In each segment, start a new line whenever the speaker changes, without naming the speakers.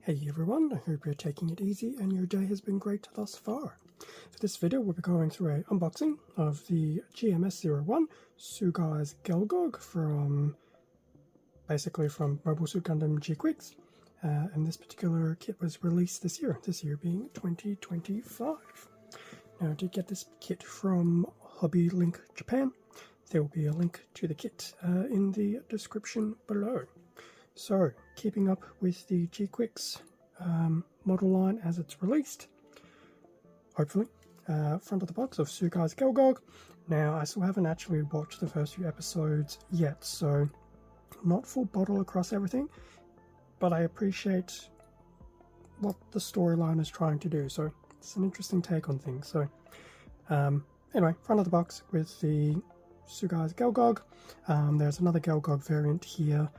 Hey everyone, I hope you're taking it easy and your day has been great thus far. For this video we'll be going through an unboxing of the GMS-01 Sugai's Gelgoog from Mobile Suit Gundam GQuuuuuuX. And this particular kit was released this year being 2025. Now to get this kit from Hobby Link Japan, there will be a link to the kit in the description below. So, keeping up with the GQuuuuuuX model line as it's released, hopefully, front of the box of Sugai's Gelgoog. Now, I still haven't actually watched the first few episodes yet, so not full bottle across everything, but I appreciate what the storyline is trying to do, so it's an interesting take on things. So, anyway, front of the box with the Sugai's Gelgoog. There's another Gelgoog variant here.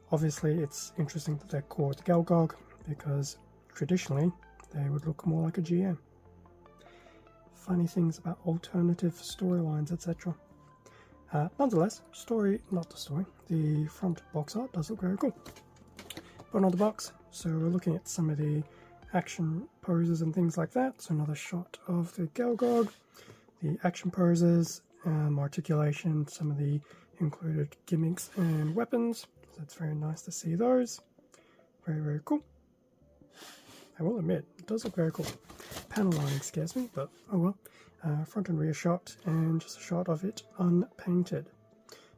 Obviously, it's interesting that they're called Gelgoog because traditionally they would look more like a GM. Funny things about alternative storylines, etc. Nonetheless, the front box art does look very cool. But on the box, so we're looking at some of the action poses and things like that. So another shot of the Gelgoog, the action poses, articulation, some of the included gimmicks and weapons. It's very nice to see those. Very, very cool. I will admit, it does look very cool. Panel lining scares me, but oh well. Front and rear shot, and just a shot of it unpainted.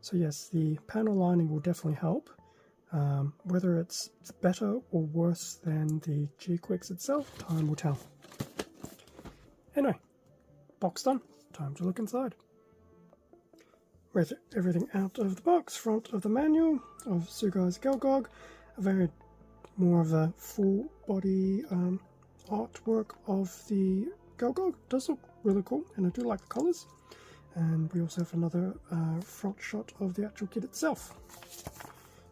So yes, the panel lining will definitely help. Whether it's better or worse than the GQuuuuuuX itself, time will tell. Anyway, box done. Time to look inside. With everything out of the box, front of the manual of Sugai's Gelgoog, more of a full body artwork of the Gelgoog. Does look really cool, and I do like the colours. And we also have another front shot of the actual kit itself.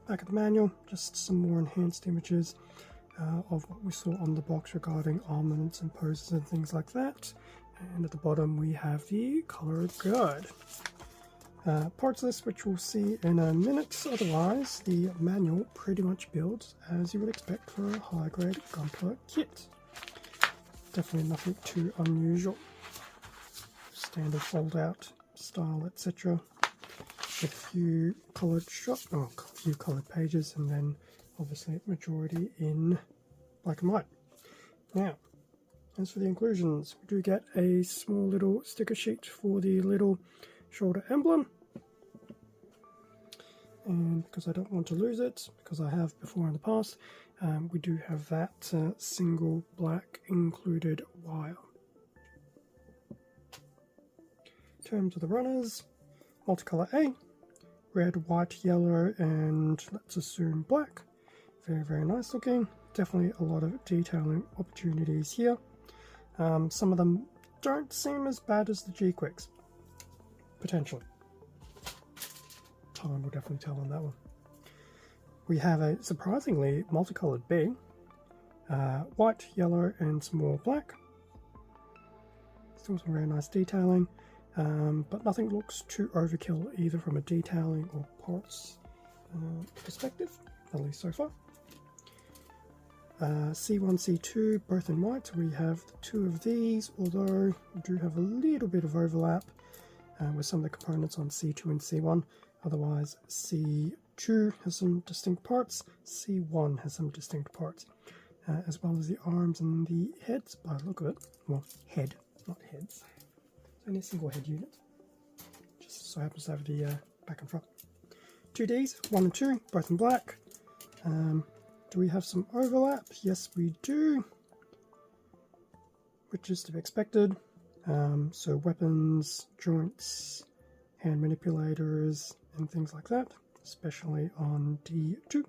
Back of the manual, just some more enhanced images of what we saw on the box regarding armaments and poses and things like that. And at the bottom we have the colour guide. Parts list, which we'll see in a minute. Otherwise, the manual pretty much builds as you would expect for a high-grade Gunpla kit. Definitely nothing too unusual. Standard fold-out style, etc. With a few coloured pages, and then obviously majority in black and white. Now, as for the inclusions, we do get a small little sticker sheet for the little shoulder emblem. And because I don't want to lose it, because I have before in the past, we do have that single black included wire. In terms of the runners, multicolour A, red, white, yellow, and let's assume black. Very, very nice looking. Definitely a lot of detailing opportunities here. Some of them don't seem as bad as the GQuuuuuuX, potentially. Time will definitely tell on that one. We have a surprisingly multicolored B, white, yellow, and some more black. Still some very nice detailing, but nothing looks too overkill either from a detailing or parts perspective, at least so far. C1, C2, both in white. We have two of these, although we do have a little bit of overlap with some of the components on C2 and C1. Otherwise, C2 has some distinct parts, C1 has some distinct parts, as well as the arms and the heads, by the look of it. Well, head, not heads. It's only a single head unit. Just so happens to have the back and front. 2Ds, 1 and 2, both in black. Do we have some overlap? Yes, we do, which is to be expected. So weapons, joints, hand manipulators, and things like that, especially on D2.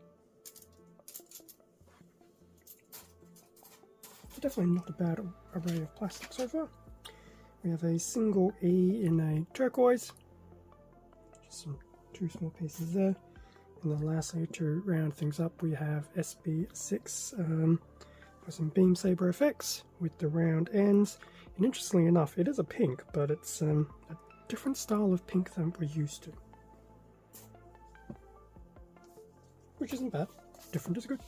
Definitely not a bad array of plastic so far. We have a single E in a turquoise, just two small pieces there. And then lastly, to round things up, we have SB6 for some beam saber effects with the round ends. And interestingly enough, it is a pink, but it's a different style of pink than we're used to. Which isn't bad. Different is good.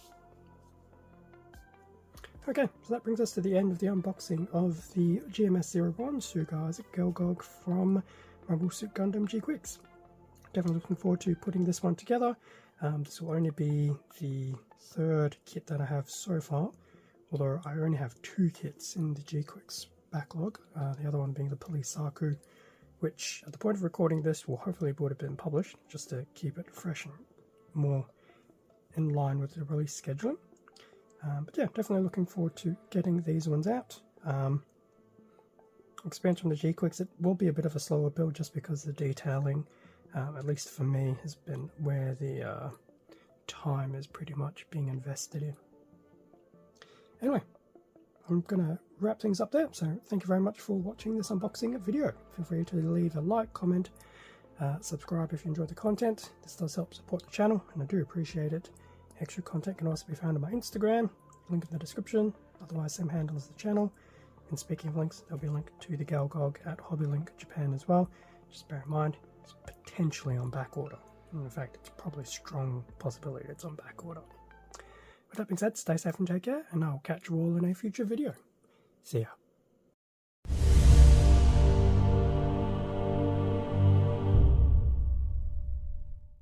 Okay, so that brings us to the end of the unboxing of the GMS-01 Sugai's Gelgoog from Mobile Suit Gundam GQuuuuuuX. Definitely looking forward to putting this one together. This will only be the third kit that I have so far, although I only have 2 kits in the GQuuuuuuX backlog, the other one being the Police Saku, which at the point of recording this will hopefully would have been published, just to keep it fresh and more in line with the release scheduling. But yeah, definitely looking forward to getting these ones out. Expansion of the GQuuuuuuX, it will be a bit of a slower build just because the detailing, at least for me, has been where the time is pretty much being invested in. Anyway, I'm going to wrap things up there, so thank you very much for watching this unboxing video. Feel free to leave a like, comment, subscribe if you enjoyed the content. This does help support the channel, and I do appreciate it. Extra content can also be found on my Instagram, link in the description, otherwise same handle as the channel. And speaking of links, there'll be a link to the Gelgoog at HobbyLink Japan as well. Just bear in mind, it's potentially on back order. And in fact, it's probably a strong possibility it's on back order. With that being said, stay safe and take care, and I'll catch you all in a future video. See ya.